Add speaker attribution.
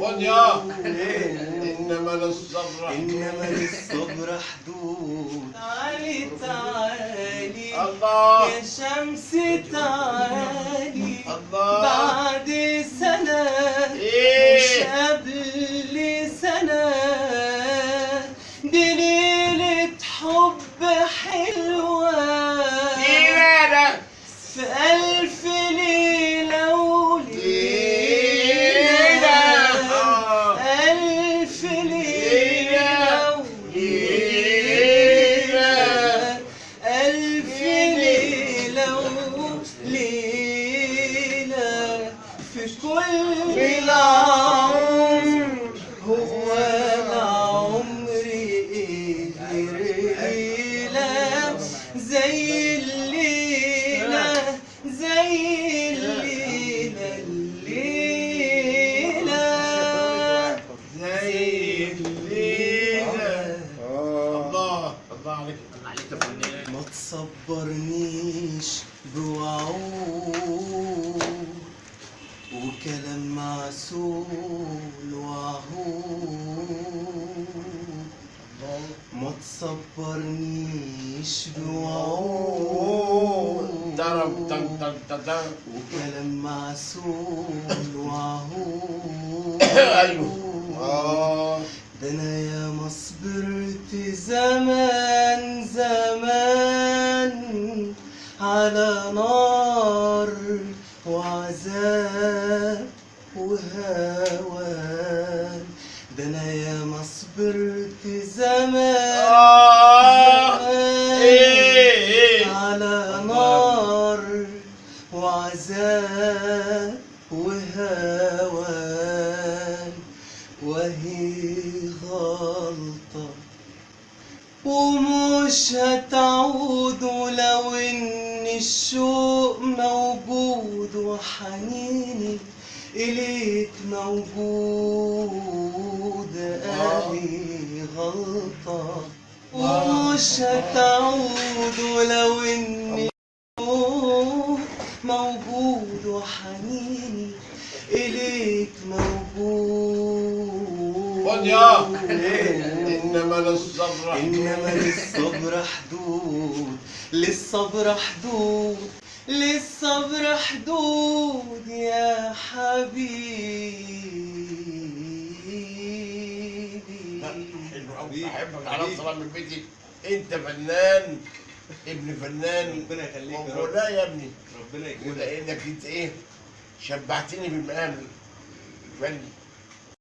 Speaker 1: خد يا إنما للصبر
Speaker 2: حدود. تعالي تعالي
Speaker 1: الله
Speaker 2: يا شمس تعالي
Speaker 1: الله
Speaker 2: بعد سنة مش قبل سنة دي ليلة حب حلوة في ألف ليلة وليلة ألف ليلة وليلة ألف ليلة وليلة في كل العمر هو العمر ليلة زي الليلة زي الليلة الليلة
Speaker 1: زي الليلة. الله عليك يا فنان.
Speaker 2: ما تصبرنيش بوعود وكلام معسول وعهود ما تصبرنيش بوعود وكلام معسول وعهود
Speaker 1: أيوه
Speaker 2: ده انا يا ما صبرت زمان زمان على نار وعذاب وهوان ده انا يا ما صبرت زمان على نار وعذاب وهوان وهي غلطة ومش هتعود ولو ان الشوق موجود وحنيني اليك موجود اهي غلطة ومش هتعود ولو ان الشوق موجود وحنيني اليك موجود.
Speaker 1: خد يا إنما
Speaker 2: للصبر حدود للصبر حدود للصبر حدود يا حبيبي.
Speaker 1: حلو قوي بحبك على طلع من بيتي. أنت فنان ابن فنان.
Speaker 2: ربنا يخليك يا
Speaker 1: رب. لا يا ابني
Speaker 2: ربنا يكرمك
Speaker 1: ولانك انت شبعتني بالمقام الفني.